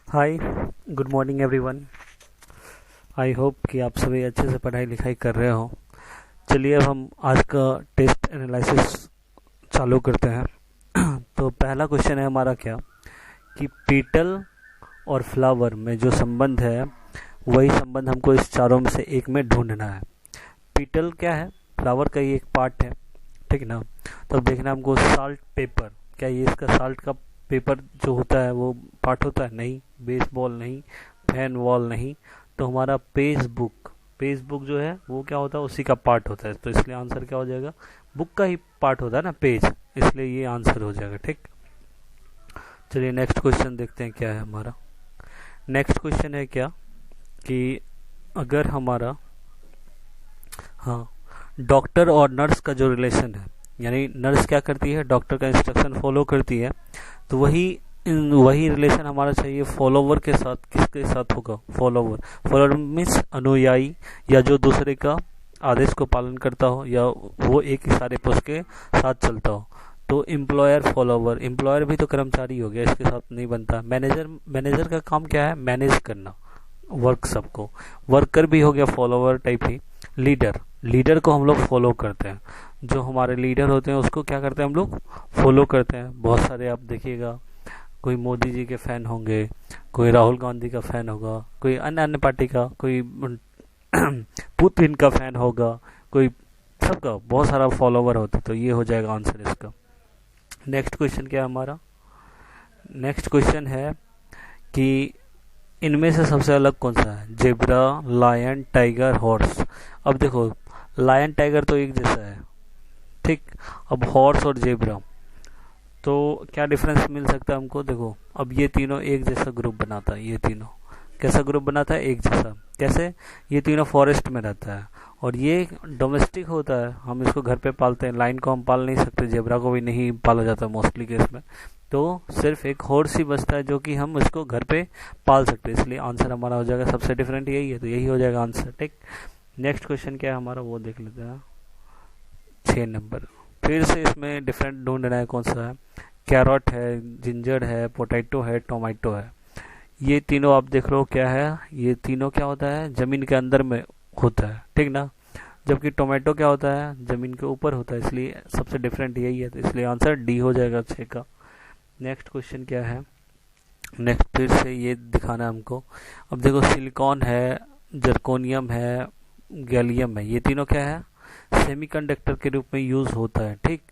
Hi, good morning everyone. I hope कि आप सभी अच्छे से पढ़ाई लिखाई कर रहे हो। चलिए अब हम आज का टेस्ट एनालिसिस चालू करते हैं। तो पहला क्वेश्चन है हमारा क्या कि पीटल और फ्लावर में जो संबंध है वही संबंध हमको इस चारों में से एक में ढूंढना है। पीटल क्या है? फ्लावर का ही एक पार्ट है, ठीक ना। तो अब देखना हमको साल्ट पेपर, क्या ये इसका साल्ट का पेपर जो होता है वो पार्ट होता है? नहीं। बेसबॉल नहीं, फैन वॉल नहीं। तो हमारा पेज बुक, पेज बुक जो है वो क्या होता है? उसी का पार्ट होता है। तो इसलिए आंसर क्या हो जाएगा? बुक का ही पार्ट होता है ना पेज, इसलिए ये आंसर हो जाएगा। ठीक, चलिए नेक्स्ट क्वेश्चन देखते हैं क्या है हमारा। नेक्स्ट क्वेश्चन है क्या कि अगर हमारा, हाँ, डॉक्टर और नर्स का जो रिलेशन है, यानी नर्स क्या करती है? डॉक्टर का इंस्ट्रक्शन फॉलो करती है। तो वही रिलेशन हमारा चाहिए फॉलोवर के साथ। किसके साथ होगा? फॉलोवर। फॉलोवर मीन्स अनुयायी, या जो दूसरे का आदेश को पालन करता हो, या वो एक इशारे पर उसके साथ चलता हो। तो एम्प्लॉयर फॉलोवर, एम्प्लॉयर भी तो कर्मचारी हो गया, इसके साथ नहीं बनता। मैनेजर, मैनेजर का काम क्या है? मैनेज करना वर्क सबको। वर्कर भी हो गया फॉलोवर टाइप ही। लीडर, लीडर को हम लोग फॉलो करते हैं। जो हमारे लीडर होते हैं उसको क्या करते हैं? हम लोग फॉलो करते हैं। बहुत सारे आप देखिएगा, कोई मोदी जी के फैन होंगे, कोई राहुल गांधी का फैन होगा, कोई अन्य अन्य पार्टी का, कोई पुतिन का फैन होगा, कोई, सबका बहुत सारा फॉलोवर होता है। तो ये हो जाएगा आंसर इसका। नेक्स्ट क्वेश्चन क्या है हमारा? नेक्स्ट क्वेश्चन है कि इनमें से सबसे अलग कौन सा है? Zebra, lion, tiger, horse. अब देखो, लायन टाइगर तो एक जैसा है, ठीक। अब हॉर्स और जेब्रा, तो क्या डिफरेंस मिल सकता है हमको? देखो, अब ये तीनों एक जैसा ग्रुप बनाता है। ये तीनों कैसा ग्रुप बनाता है? एक जैसा। कैसे? ये तीनों फॉरेस्ट में रहता है और ये डोमेस्टिक होता है, हम इसको घर पे पालते हैं। लाइन को हम पाल नहीं सकते, जेब्रा को भी नहीं पाला जाता मोस्टली केस में। तो सिर्फ एक हॉर्स ही बचता है जो कि हम इसको घर पे पाल सकते हैं। इसलिए आंसर हमारा हो जाएगा, सबसे डिफरेंट यही है, तो यही हो जाएगा आंसर। ठीक, नेक्स्ट क्वेश्चन क्या है हमारा वो देख लेते हैं। 6 नंबर, फिर से इसमें डिफरेंट ढूंढना है कौन सा है। कैरट है, जिंजर है, पोटैटो है, टोमेटो है। ये तीनों आप देख लो क्या है। ये तीनों क्या होता है? जमीन के अंदर में होता है, ठीक ना। जबकि टोमेटो क्या होता है? जमीन के ऊपर होता है। इसलिए सबसे डिफरेंट यही है, तो इसलिए आंसर डी हो जाएगा 6 का। नेक्स्ट क्वेश्चन क्या है? नेक्स्ट फिर से ये दिखाना है हमको। अब देखो, सिलिकॉन है, जर्कोनियम है, गैलियम है। ये तीनों क्या है? सेमीकंडक्टर के रूप में यूज होता है। ठीक,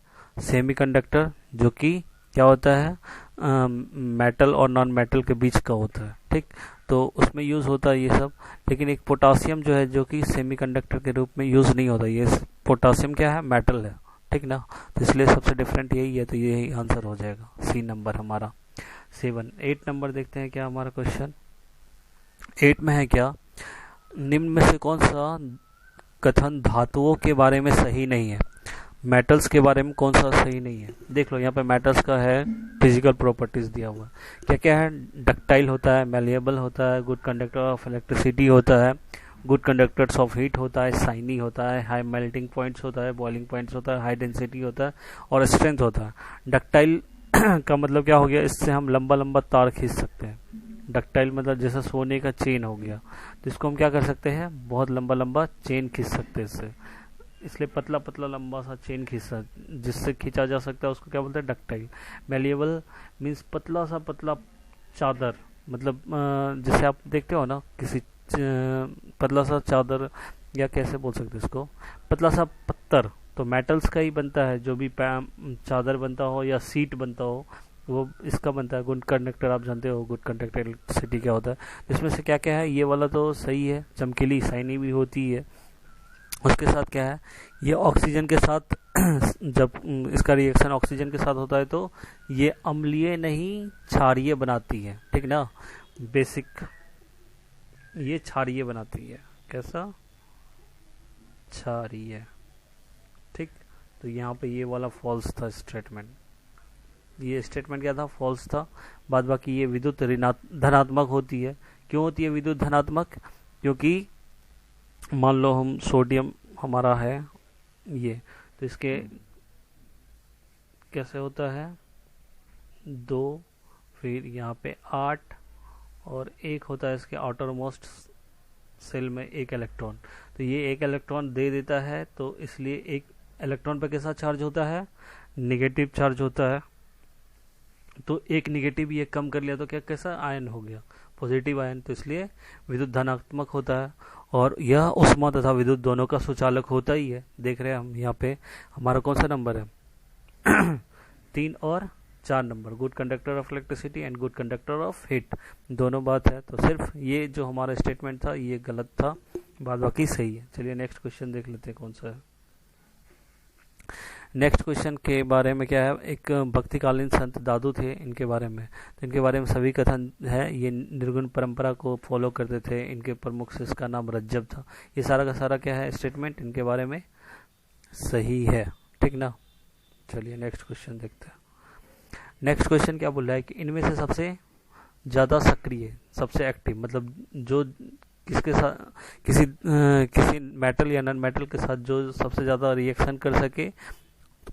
सेमीकंडक्टर जो कि क्या होता है? मेटल और नॉन मेटल के बीच का होता है। ठीक, तो उसमें यूज होता है ये सब। लेकिन एक पोटासियम जो है, जो कि सेमीकंडक्टर के रूप में यूज नहीं होता। ये पोटासियम क्या है? मेटल है, ठीक ना। तो इसलिए सबसे डिफरेंट यही है, तो यही आंसर हो जाएगा, सी नंबर हमारा। 7, 8 नंबर देखते हैं क्या हमारा क्वेश्चन। 8 में है क्या, निम्न में से कौन सा कथन धातुओं के बारे में सही नहीं है? मेटल्स के बारे में कौन सा सही नहीं है? देख लो, यहाँ पे मेटल्स का है, फिजिकल प्रॉपर्टीज दिया हुआ है। क्या क्या है? डक्टाइल होता है, मैलिएबल होता है, गुड कंडक्टर ऑफ इलेक्ट्रिसिटी होता है, गुड कंडक्टर्स ऑफ हीट होता है, शाइनी होता है, हाई मेल्टिंग पॉइंट्स होता है, बॉइलिंग पॉइंट्स होता है, हाई डेंसिटी होता है, और स्ट्रेंथ होता है। डक्टाइल का मतलब क्या हो गया? इससे हम लंबा लंबा तार खींच सकते हैं। डक्टाइल मतलब जैसा सोने का चेन हो गया, तो इसको हम क्या कर सकते हैं? बहुत लंबा लंबा चेन खींच सकते हैं इससे। इसलिए पतला पतला लंबा सा चेन खींचा, जिससे खींचा जा सकता है, उसको क्या बोलते हैं? डक्टाइल। मेलिएबल मीन्स पतला सा पतला चादर, मतलब जैसे आप देखते हो ना किसी पतला सा चादर, या कैसे बोल सकते हैं इसको, पतला सा पत्थर। तो मेटल्स का ही बनता है, जो भी चादर बनता हो या सीट बनता हो वो इसका बनता है। गुड कंडक्टर आप जानते हो, गुड कंडक्टर इलेक्ट्रिसिटी क्या होता है। इसमें से क्या क्या है? ये वाला तो सही है, चमकीली शाइनी भी होती है। उसके साथ क्या है? ये ऑक्सीजन के साथ जब इसका रिएक्शन ऑक्सीजन के साथ होता है तो ये अम्लीय नहीं क्षारीय बनाती है, ठीक ना। बेसिक ये क्षारीय बनाती है। कैसा? क्षारीय। ठीक, तो यहाँ पे ये वाला फॉल्स था स्टेटमेंट। ये स्टेटमेंट क्या था? फॉल्स था। बाद बाकी ये विद्युत धनात्मक होती है। क्यों होती है विद्युत धनात्मक? क्योंकि मान लो हम सोडियम हमारा है ये, तो इसके कैसे होता है? 2, फिर यहाँ पे 8, और एक होता है इसके आउटर मोस्ट सेल में एक इलेक्ट्रॉन। तो ये एक इलेक्ट्रॉन दे देता है, तो इसलिए एक इलेक्ट्रॉन पर कैसा चार्ज होता है, निगेटिव चार्ज होता है। तो एक निगेटिव ये कम कर लिया तो क्या कैसा आयन हो गया, पॉजिटिव आयन। तो इसलिए विद्युत धनात्मक होता है और यह उष्मा तथा विद्युत दोनों का सुचालक होता ही है। देख रहे हैं हम यहाँ पे हमारा कौन सा नंबर है 3 और 4 number, good conductor of electricity and good conductor of heat, दोनों बात है। तो सिर्फ ये जो हमारा स्टेटमेंट था ये गलत था, बाद बाकी सही है। चलिए नेक्स्ट क्वेश्चन देख लेते हैं कौन सा है। नेक्स्ट क्वेश्चन के बारे में क्या है, एक भक्तिकालीन संत दादू थे, इनके बारे में। तो इनके बारे में सभी कथन है, ये निर्गुण परंपरा को फॉलो करते थे। इनके प्रमुख शिष्य का नाम रज्जब था। ये सारा का सारा क्या है, स्टेटमेंट इनके बारे में सही है, ठीक ना। चलिए नेक्स्ट क्वेश्चन देखते हैं। नेक्स्ट क्वेश्चन क्या बोल रहा है कि इनमें से सबसे ज़्यादा सक्रिय, सबसे एक्टिव, मतलब जो किसके साथ किसी मेटल या नॉन मेटल के साथ जो सबसे ज़्यादा रिएक्शन कर सके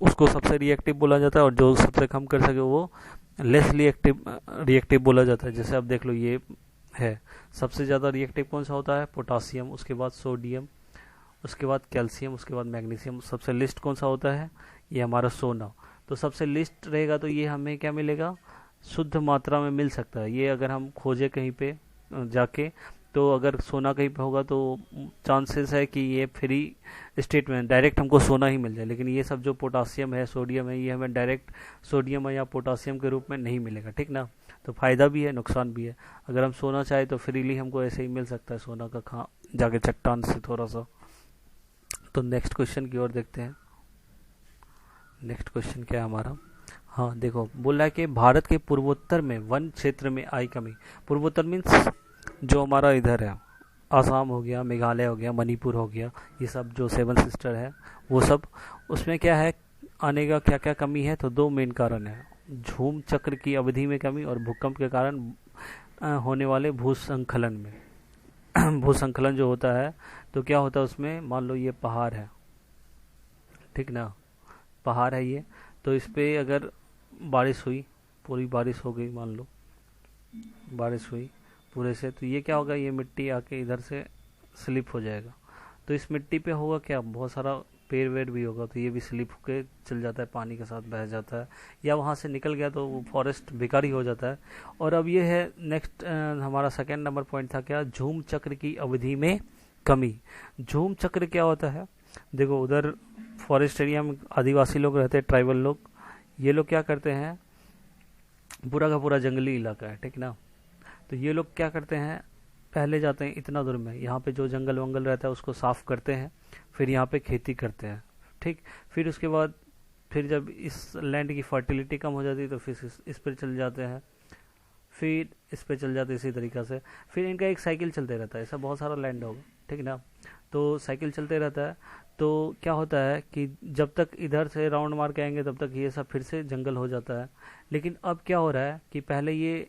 उसको सबसे रिएक्टिव बोला जाता है, और जो सबसे कम कर सके वो लेस रिएक्टिव बोला जाता है। जैसे आप देख लो ये है, सबसे ज़्यादा रिएक्टिव कौन सा होता है, पोटासियम, उसके बाद सोडियम, उसके बाद कैल्शियम, उसके बाद मैग्नीशियम। सबसे लिस्ट कौन सा होता है, ये हमारा सोना। तो सबसे लिस्ट रहेगा तो ये हमें क्या मिलेगा, शुद्ध मात्रा में मिल सकता है। ये अगर हम खोजे कहीं पे जाके, तो अगर सोना कहीं पे होगा तो चांसेस है कि ये फ्री स्टेट में डायरेक्ट हमको सोना ही मिल जाए। लेकिन ये सब जो पोटासियम है, सोडियम है, ये हमें डायरेक्ट सोडियम या पोटासियम के रूप में नहीं मिलेगा, ठीक ना। तो फायदा भी है, नुकसान भी है। अगर हम सोना चाहे तो फ्रीली हमको ऐसे ही मिल सकता है सोना का जाके चट्टान से थोड़ा सा। तो नेक्स्ट क्वेश्चन की ओर देखते हैं। नेक्स्ट क्वेश्चन क्या है हमारा, हाँ देखो, बोल रहा है कि भारत के पूर्वोत्तर में वन क्षेत्र में आई कमी। पूर्वोत्तर मीन्स जो हमारा इधर है, आसाम हो गया, मेघालय हो गया, मणिपुर हो गया, ये सब जो 7 सिस्टर है वो सब, उसमें क्या है आने का क्या क्या कमी है। तो 2 मेन कारण है, झूम चक्र की अवधि में कमी और भूकंप के कारण होने वाले भूसंखलन में भूसंखलन जो होता है, तो क्या होता है उसमें, मान लो ये पहाड़ है, ठीक ना, पहाड़ है ये, तो इस पर अगर बारिश हुई, पूरी बारिश हो गई, मान लो बारिश हुई पूरे से, तो ये क्या होगा, ये मिट्टी आके इधर से स्लिप हो जाएगा। तो इस मिट्टी पे होगा क्या, बहुत सारा पेड़ वेड़ भी होगा, तो ये भी स्लिप होके चल जाता है, पानी के साथ बह जाता है, या वहाँ से निकल गया तो वो फॉरेस्ट बेकार ही हो जाता है। और अब ये है नेक्स्ट हमारा सेकेंड नंबर पॉइंट था क्या, झूम चक्र की अवधि में कमी। झूम चक्र क्या होता है, देखो उधर फॉरेस्ट एरिया में आदिवासी लोग रहते हैं, ट्राइबल लोग, ये लोग क्या करते हैं, पूरा का पूरा जंगली इलाका है, ठीक ना। तो ये लोग क्या करते हैं, पहले जाते हैं इतना दूर में, यहाँ पे जो जंगल वंगल रहता है उसको साफ़ करते हैं, फिर यहाँ पे खेती करते हैं, ठीक। फिर उसके बाद फिर जब इस लैंड की फर्टिलिटी कम हो जाती है तो फिर इस पर चल जाते हैं, फिर इस पर चल जाते हैं, इसी तरीक़ा से फिर इनका एक साइकिल चलते रहता है। ऐसा बहुत सारा लैंड होगा, ठीक ना, तो साइकिल चलते रहता है। तो क्या होता है कि जब तक इधर से राउंड मार के आएंगे तब तक ये सब फिर से जंगल हो जाता है। लेकिन अब क्या हो रहा है कि पहले ये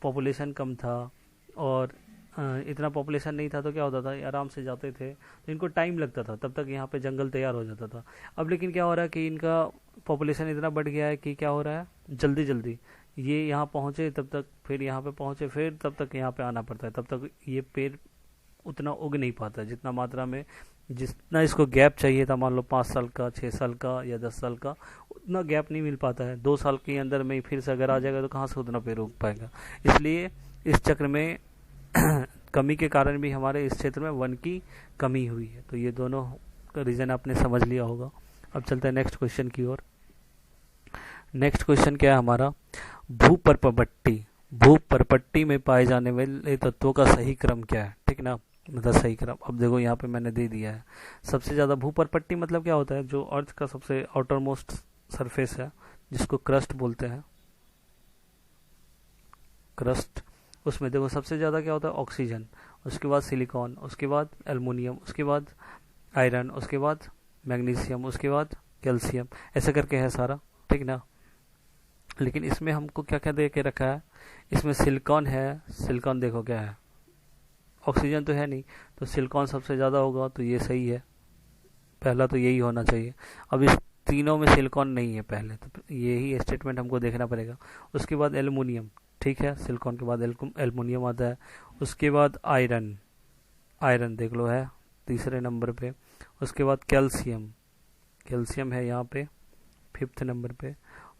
पॉपुलेशन कम था और इतना पॉपुलेशन नहीं था, तो क्या होता था, आराम से जाते थे, तो इनको टाइम लगता था, तब तक यहाँ पे जंगल तैयार हो जाता था। अब लेकिन क्या हो रहा है कि इनका पॉपुलेशन इतना बढ़ गया है कि क्या हो रहा है, जल्दी जल्दी ये यहाँ पहुँचे तब तक, फिर यहाँ पे पहुँचे, फिर तब तक यहाँ पे आना पड़ता है, तब तक ये पेड़ उतना उग नहीं पाता है जितना मात्रा में, जितना इसको गैप चाहिए था, मान लो 5 साल का, 6 साल का या 10 साल का, उतना गैप नहीं मिल पाता है। 2 साल के अंदर में फिर से अगर आ जाएगा तो कहाँ से उतना पेड़ उग पाएगा। इसलिए इस चक्र में कमी के कारण भी हमारे इस क्षेत्र में वन की कमी हुई है। तो ये दोनों का रीज़न आपने समझ लिया होगा। अब चलते हैं नेक्स्ट क्वेश्चन की ओर। नेक्स्ट क्वेश्चन क्या है हमारा, भूपर्पट्टी। भूपर्पट्टी में पाए जाने वाले तत्वों का सही क्रम क्या है, ठीक ना, मतलब सही क्रम। अब देखो यहाँ पे मैंने दे दिया है, सबसे ज़्यादा भूपर्पट्टी मतलब क्या होता है, जो अर्थ का सबसे आउटर मोस्ट सरफेस है, जिसको क्रस्ट बोलते हैं, क्रस्ट, उसमें देखो सबसे ज़्यादा क्या होता है, ऑक्सीजन, उसके बाद सिलिकॉन, उसके बाद एल्युमिनियम, उसके बाद आयरन, उसके बाद मैग्नीशियम, उसके बाद कैल्शियम, ऐसा करके है सारा, ठीक ना। लेकिन इसमें हमको क्या क्या दे के रखा है, इसमें सिलिकॉन है, सिलिकॉन देखो क्या है, ऑक्सीजन तो है नहीं, तो सिलिकॉन सबसे ज़्यादा होगा, तो ये सही है, पहला तो यही होना चाहिए। अब इस तीनों में सिलिकॉन नहीं है पहले, तो यही स्टेटमेंट हमको देखना पड़ेगा। उसके बाद एल्युमिनियम, ठीक है। सिलिकॉन के बाद एल्युमिनियम आता है, उसके बाद आयरन, आयरन देख लो है तीसरे नंबर पे। उसके बाद कैल्शियम, कैल्शियम है यहाँ पे फिफ्थ नंबर पे।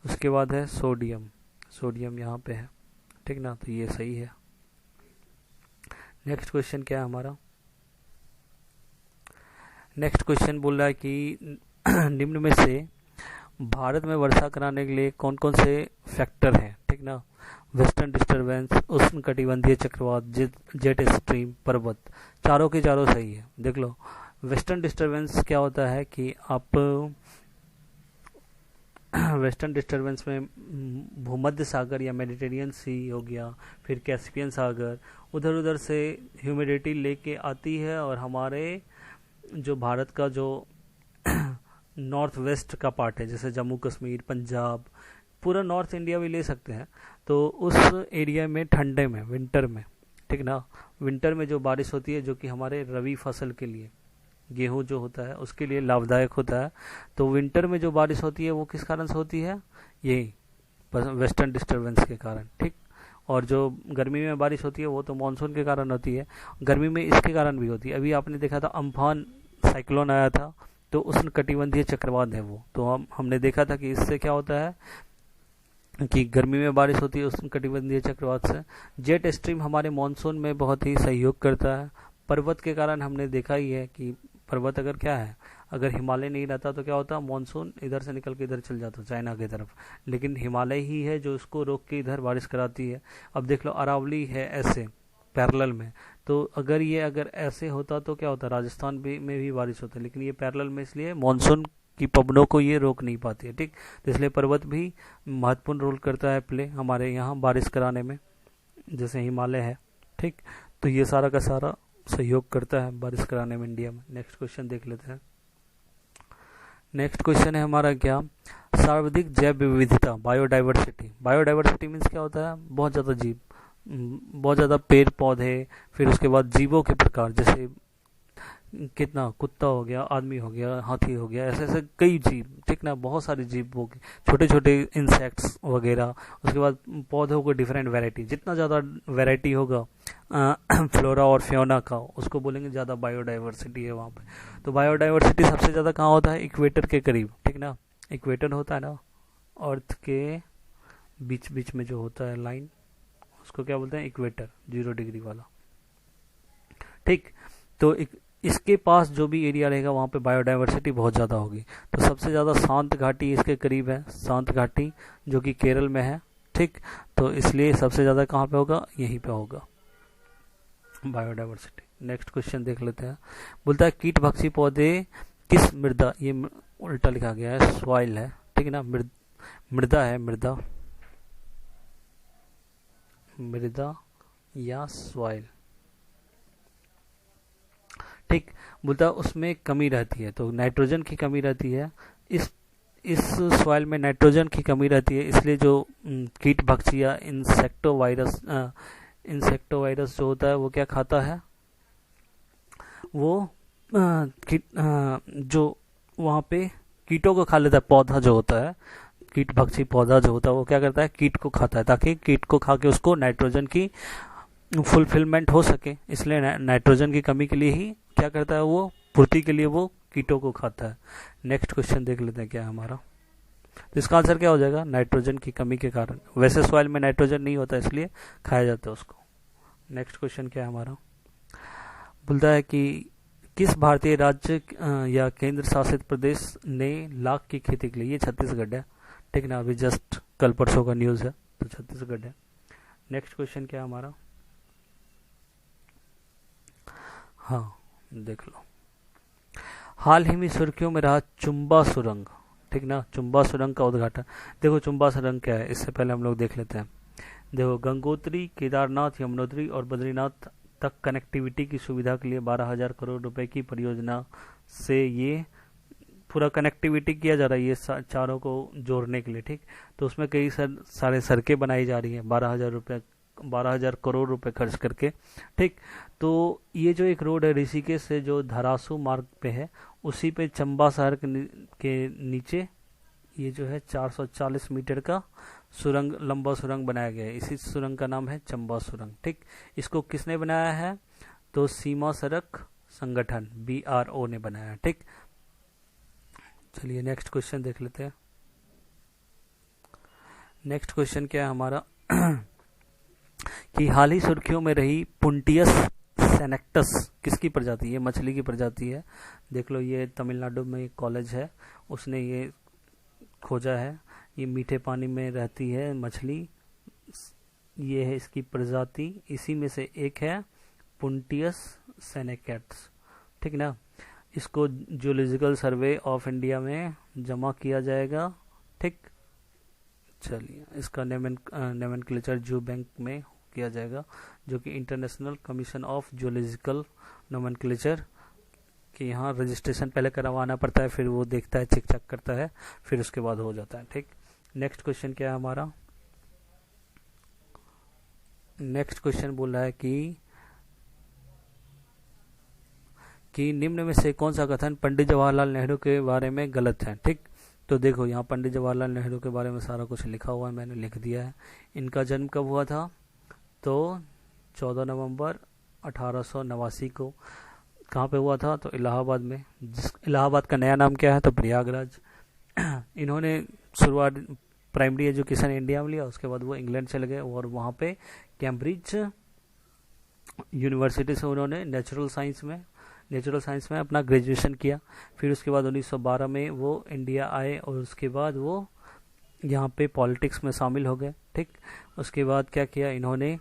उसके बाद है सोडियम, सोडियम यहाँ पे है, ठीक ना, तो ये सही है। नेक्स्ट क्वेश्चन क्या है हमारा? नेक्स्ट क्वेश्चन बोल रहा है कि निम्न में से भारत में वर्षा कराने के लिए कौन कौन से फैक्टर हैं, ठीक ना। वेस्टर्न डिस्टरबेंस, उष्ण कटिबंधीय चक्रवात, जेट स्ट्रीम, पर्वत, चारों के चारों सही है। देख लो, वेस्टर्न डिस्टरबेंस क्या होता है कि आप वेस्टर्न डिस्टरबेंस में भूमध्य सागर या मेडिटेरियन सी हो गया, फिर कैस्पियन सागर, उधर उधर से ह्यूमिडिटी लेके आती है और हमारे जो भारत का जो नॉर्थ वेस्ट का पार्ट है, जैसे जम्मू कश्मीर, पंजाब, पूरा नॉर्थ इंडिया भी ले सकते हैं, तो उस एरिया में ठंडे में, विंटर में, ठीक ना, विंटर में जो बारिश होती है, जो कि हमारे रबी फसल के लिए, गेहूं जो होता है उसके लिए लाभदायक होता है, तो विंटर में जो बारिश होती है वो किस कारण से होती है? यही वेस्टर्न डिस्टरबेंस के कारण, ठीक। और जो गर्मी में बारिश होती है वो तो मानसून के कारण होती है, गर्मी में इसके कारण भी होती है। अभी आपने देखा था अम्फान साइक्लोन आया था, तो उष्ण कटिबंधीय चक्रवात है वो, तो हमने देखा था कि इससे क्या होता है कि गर्मी में बारिश होती है उष्ण कटिबंधीय चक्रवात से। जेट स्ट्रीम हमारे मानसून में बहुत ही सहयोग करता है। पर्वत के कारण हमने देखा ही है कि पर्वत अगर क्या है, अगर हिमालय नहीं रहता तो क्या होता, मानसून इधर से निकल के इधर चल जाता चाइना की तरफ, लेकिन हिमालय ही है जो इसको रोक के इधर बारिश कराती है। अब देख लो अरावली है ऐसे पैरेलल में, तो अगर ऐसे होता तो क्या होता, राजस्थान में भी बारिश होता, लेकिन ये पैरेलल में इसलिए मानसून की पवनों को ये रोक नहीं पाती है, ठीक। तो इसलिए पर्वत भी महत्वपूर्ण रोल करता है प्ले हमारे यहाँ बारिश कराने में, जैसे हिमालय है, ठीक। तो ये सारा का सारा सहयोग करता है बारिश कराने में इंडिया में। नेक्स्ट क्वेश्चन देख लेते हैं। नेक्स्ट क्वेश्चन है हमारा क्या, सर्वाधिक जैव विविधता, बायोडाइवर्सिटी। बायोडाइवर्सिटी मीन्स क्या होता है, बहुत ज़्यादा जीव, बहुत ज़्यादा पेड़ पौधे, फिर उसके बाद जीवों के प्रकार, जैसे कितना कुत्ता हो गया, आदमी हो गया, हाथी हो गया, ऐसे ऐसे कई जीव, ठीक ना, बहुत सारे जीव हो गए, छोटे छोटे इंसेक्ट्स वगैरह। उसके बाद पौधों को डिफरेंट वैरायटी, जितना ज़्यादा वैरायटी होगा फ्लोरा और फ्योना का, उसको बोलेंगे ज़्यादा बायोडाइवर्सिटी है वहाँ पे। तो बायोडाइवर्सिटी सबसे ज़्यादा कहाँ होता है, इक्वेटर के करीब, ठीक ना। इक्वेटर होता है ना अर्थ के बीच बीच में जो होता है लाइन, उसको क्या बोलते हैं, इक्वेटर, 0 डिग्री वाला, ठीक। तो इसके पास जो भी एरिया रहेगा वहाँ पे बायोडाइवर्सिटी बहुत ज़्यादा होगी। तो सबसे ज़्यादा शांत घाटी इसके करीब है, शांत घाटी जो कि केरल में है, ठीक। तो इसलिए सबसे ज़्यादा कहाँ पे होगा, यहीं पे होगा बायोडाइवर्सिटी। नेक्स्ट क्वेश्चन देख लेते हैं। बोलता है कीट भक्षी पौधे किस मृदा, ये उल्टा लिखा गया है, सॉइल है, ठीक है ना, मृदा है, मृदा, मृदा या सॉइल, ठीक। बोलता उसमें कमी रहती है, तो नाइट्रोजन की कमी रहती है, इस सॉइल में नाइट्रोजन की कमी रहती है, इसलिए जो कीट भक्षी या इंसेक्टोवायरस जो होता है वो क्या खाता है, वो जो वहाँ पे कीटों को खा लेता है। पौधा जो होता है, कीट भक्षी पौधा जो होता है वो क्या करता है, कीट को खाता है, ताकि कीट को खा के उसको नाइट्रोजन की फुलफिलमेंट हो सके। इसलिए नाइट्रोजन की कमी के लिए ही क्या करता है, वो पूर्ति के लिए वो कीटों को खाता है। नेक्स्ट क्वेश्चन देख लेते हैं क्या है हमारा। तो इसका आंसर क्या हो जाएगा, नाइट्रोजन की कमी के कारण। वैसे सॉइल में नाइट्रोजन नहीं होता इसलिए खाया जाता है उसको। नेक्स्ट क्वेश्चन क्या है हमारा, बोलता है कि किस भारतीय राज्य या केंद्र शासित प्रदेश ने लाख की खेती के लिए, ये छत्तीसगढ़ है, ठीक ना, अभी जस्ट कल परसों का न्यूज़ है, तो छत्तीसगढ़ है। नेक्स्ट क्वेश्चन क्या है हमारा, हाँ देख लो, हाल ही में सुर्खियों में रहा चुम्बा सुरंग, ठीक ना, चुम्बा सुरंग का उद्घाटन। देखो चुम्बा सुरंग क्या है, इससे पहले हम लोग देख लेते हैं। देखो गंगोत्री, केदारनाथ, यमुनोत्री और बद्रीनाथ तक कनेक्टिविटी की सुविधा के लिए 12,000 करोड़ रुपए की परियोजना से ये पूरा कनेक्टिविटी किया जा रहा है, ये चारों को जोड़ने के लिए, ठीक। तो उसमें कई सारे सड़कें बनाई जा रही हैं 12,000 करोड़ रुपए खर्च करके, ठीक। तो ये जो एक रोड है ऋषिकेश से जो धरासू मार्ग पे है, उसी पे चंबा शहर के नीचे ये जो है 440 मीटर का सुरंग, लंबा सुरंग बनाया गया है। इसी सुरंग का नाम है चंबा सुरंग। ठीक, इसको किसने बनाया है? तो सीमा सड़क संगठन BRO ने बनाया। ठीक, चलिए नेक्स्ट क्वेश्चन देख लेते हैं। नेक्स्ट क्वेश्चन क्या है हमारा कि हाल ही सुर्खियों में रही पुंटियस सेनेक्टस किसकी प्रजाति है? मछली की प्रजाति है। देख लो, ये तमिलनाडु में एक कॉलेज है, उसने ये खोजा है। ये मीठे पानी में रहती है मछली, ये है इसकी प्रजाति। इसी में से एक है पुंटियस सेनेक्टस। ठीक ना, इसको जूलॉजिकल सर्वे ऑफ इंडिया में जमा किया जाएगा। ठीक, चलिए इसका नोमेनक्लेचर जू बैंक में किया जाएगा, जो कि international commission of zoological nomenclature कि यहाँ रजिस्ट्रेशन पहले करवाना पड़ता है, फिर वो देखता है, चेक चेक करता है, फिर उसके बाद हो जाता है। ठीक, नेक्स्ट क्वेश्चन क्या है हमारा? नेक्स्ट क्वेश्चन बोल रहा है कि निम्न में से कौन सा कथन पंडित जवाहरलाल नेहरू के बारे में गलत है? ठीक, तो देखो यहाँ पंडित जवाहरलाल नेहरू के बारे में सारा कुछ लिखा हुआ है, मैंने लिख दिया है। इनका जन्म कब हुआ था? तो 14 नवंबर 1889 को। कहाँ पे हुआ था? तो इलाहाबाद में। इलाहाबाद का नया नाम क्या है? तो प्रयागराज। इन्होंने शुरुआत प्राइमरी एजुकेशन इंडिया में लिया, उसके बाद वो इंग्लैंड चले गए और वहाँ पे कैम्ब्रिज यूनिवर्सिटी से उन्होंने नेचुरल साइंस में अपना ग्रेजुएशन किया। फिर उसके बाद 1912 में वो इंडिया आए और उसके बाद वो यहाँ पे पॉलिटिक्स में शामिल हो गए। ठीक, उसके बाद क्या किया इन्होंने?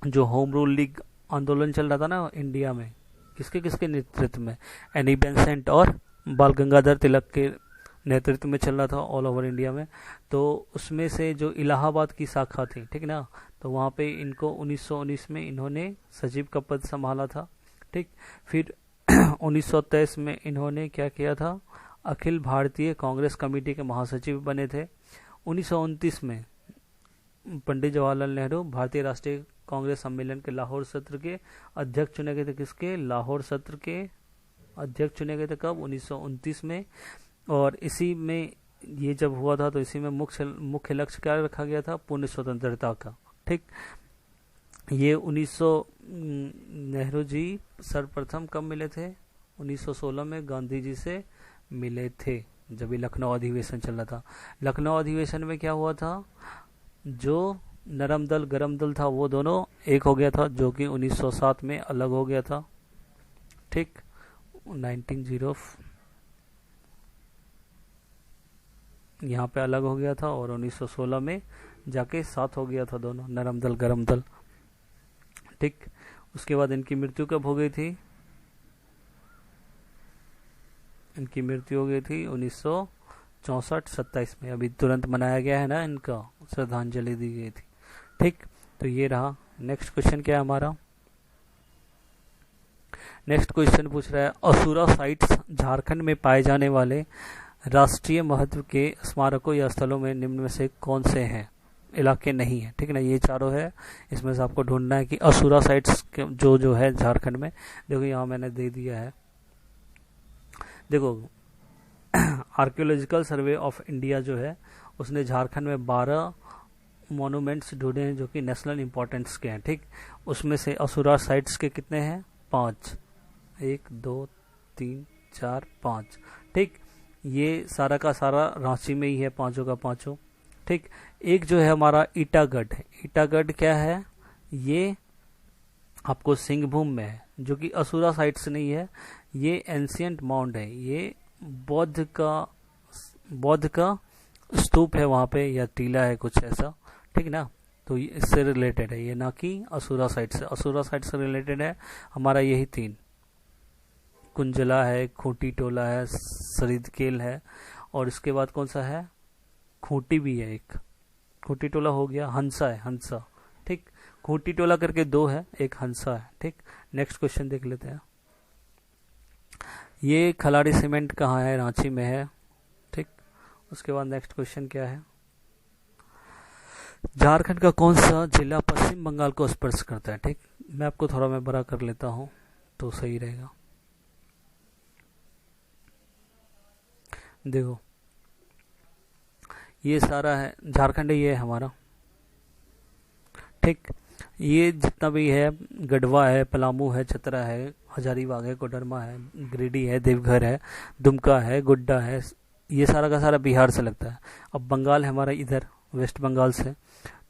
जो होम रूल लीग आंदोलन चल रहा था ना इंडिया में, किसके नेतृत्व में? एनी बेसेंट और बाल गंगाधर तिलक के नेतृत्व में चल रहा था ऑल ओवर इंडिया में। तो उसमें से जो इलाहाबाद की शाखा थी, ठीक ना, तो वहाँ पे इनको 1919 में इन्होंने सचिव का पद संभाला था। ठीक, फिर 1923 में इन्होंने क्या किया था? अखिल भारतीय कांग्रेस कमेटी के महासचिव बने थे। 1929 में पंडित जवाहरलाल नेहरू भारतीय राष्ट्रीय कांग्रेस सम्मेलन के लाहौर सत्र के अध्यक्ष चुने गए थे। किसके? लाहौर सत्र के अध्यक्ष चुने गए थे। कब? 1929 में। और इसी में ये जब हुआ था तो इसी में मुख्य लक्ष्य क्या रखा गया था? पूर्ण स्वतंत्रता का। ठीक, ये 1900 नेहरू जी सर्वप्रथम कब मिले थे? 1916 में गांधी जी से मिले थे, जब ये लखनऊ अधिवेशन चल रहा था। लखनऊ अधिवेशन में क्या हुआ था? जो नरम दल गरम दल था वो दोनों एक हो गया था, जो कि 1907 में अलग हो गया था। ठीक, 1900 यहाँ पे अलग हो गया था और 1916 में जाके साथ हो गया था दोनों, नरम दल गरम दल। ठीक, उसके बाद इनकी मृत्यु कब हो गई थी? इनकी मृत्यु हो गई थी 1964-27 में। अभी तुरंत मनाया गया है ना, इनका श्रद्धांजलि दी गई थी। ठीक, तो ये रहा। नेक्स्ट क्वेश्चन क्या है हमारा? नेक्स्ट क्वेश्चन पूछ रहा है असुरा साइट्स झारखंड में पाए जाने वाले राष्ट्रीय महत्व के स्मारकों या स्थलों में निम्न में से कौन से हैं? इलाके नहीं है। ठीक है ना, ये चारों है, इसमें से आपको ढूंढना है कि असुरा साइट्स जो है झारखंड में। देखो यहाँ मैंने दे दिया है। देखो आर्कियोलॉजिकल सर्वे ऑफ इंडिया जो है उसने झारखंड में 12 मॉन्यूमेंट्स ढूंढे हैं जो कि नेशनल इंपॉर्टेंस के हैं। ठीक, उसमें से असुरा साइट्स के कितने हैं? 5। 1 2 3 4 5। ठीक, ये सारा का सारा रांची में ही है, पांचों का पांचों। ठीक, एक जो है हमारा ईटागढ़ है। ईटागढ़ क्या है? ये आपको सिंहभूम में है, जो कि असुरा साइट्स नहीं है, ये एंशियंट माउंड है। ये बौद्ध का स्तूप है वहां पे, या टीला है कुछ ऐसा। ठीक ना, तो ये इससे रिलेटेड है, ये ना कि असुरा साइट से। असुरा साइट से रिलेटेड है हमारा यही 3, कुंजला है, खूंटी टोला है, सरिदकेल है, और इसके बाद कौन सा है? खूंटी भी है एक। खूंटी टोला हो गया, हंसा है, हंसा। ठीक, खूंटी टोला करके 2 है, एक हंसा है। ठीक, नेक्स्ट क्वेश्चन देख लेते हैं। ये खलाड़ी सीमेंट कहाँ है? रांची में है। ठीक, उसके बाद नेक्स्ट क्वेश्चन क्या है? झारखंड का कौन सा जिला पश्चिम बंगाल को स्पर्श करता है? ठीक, मैं आपको थोड़ा मैं बड़ा कर लेता हूं तो सही रहेगा। देखो ये सारा है झारखंड, ये है हमारा। ठीक, ये जितना भी है, गढ़वा है, पलामू है, चतरा है, हजारीबाग है, कोडरमा है, गिरिडीह है, देवघर है, दुमका है, गोड्डा है, ये सारा का सारा बिहार से लगता है। अब बंगाल है हमारा इधर, वेस्ट बंगाल से,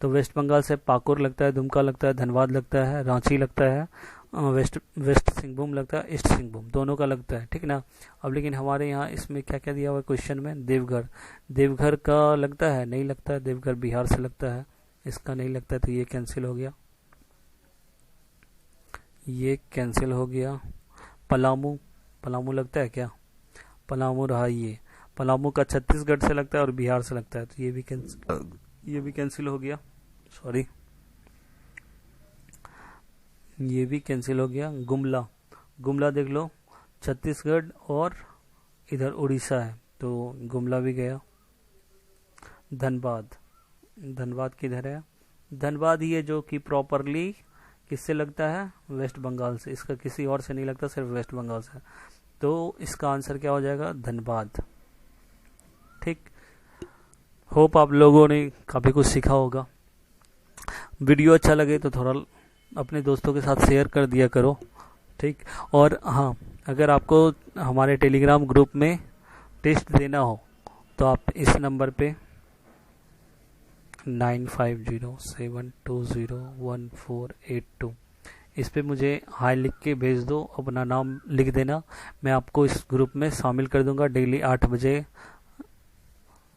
तो वेस्ट बंगाल से पाकुर लगता है, दुमका लगता है, धनबाद लगता है, रांची लगता है, वेस्ट वेस्ट सिंहभूम लगता है, ईस्ट सिंहभूम, दोनों का लगता है। ठीक ना। अब लेकिन हमारे यहाँ इसमें क्या क्या दिया हुआ है क्वेश्चन में, देवघर, देवघर का लगता है, नहीं लगता है, देवघर बिहार से लगता है, इसका नहीं लगता है, तो ये कैंसिल हो गया, ये कैंसिल हो गया। पलामू, पलामू लगता है क्या, पलामू रहा, ये पलामू का छत्तीसगढ़ से लगता है और बिहार से लगता है, तो ये भी कैंसिल हो गया, सॉरी, ये भी कैंसिल हो गया। गुमला, गुमला देख लो, छत्तीसगढ़ और इधर उड़ीसा है, तो गुमला भी गया। धनबाद, धनबाद किधर है, धनबाद ही है जो कि प्रॉपरली किससे लगता है, वेस्ट बंगाल से, इसका किसी और से नहीं लगता, सिर्फ वेस्ट बंगाल से, तो इसका आंसर क्या हो जाएगा, धनबाद। ठीक, होप आप लोगों ने काफ़ी कुछ सीखा होगा। वीडियो अच्छा लगे तो थोड़ा अपने दोस्तों के साथ शेयर कर दिया करो। ठीक, और हाँ, अगर आपको हमारे टेलीग्राम ग्रुप में टेस्ट देना हो तो आप इस नंबर पे 9507201482 इस पे मुझे हाई लिख के भेज दो, अपना नाम लिख देना, मैं आपको इस ग्रुप में शामिल कर दूंगा। डेली 8 बजे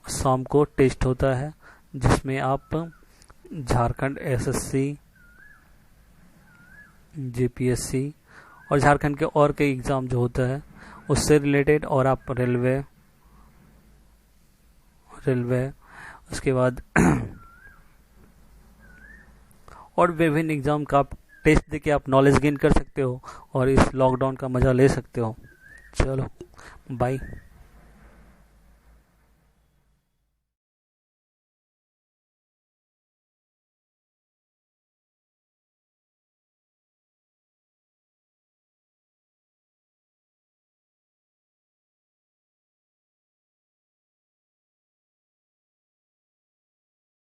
शाम को टेस्ट होता है, जिसमें आप झारखंड एसएससी, जीपीएससी और झारखंड के और कई एग्ज़ाम जो होता है उससे रिलेटेड, और आप रेलवे उसके बाद और विभिन्न एग्ज़ाम का आप टेस्ट देके आप नॉलेज गेन कर सकते हो और इस लॉकडाउन का मज़ा ले सकते हो। चलो बाय।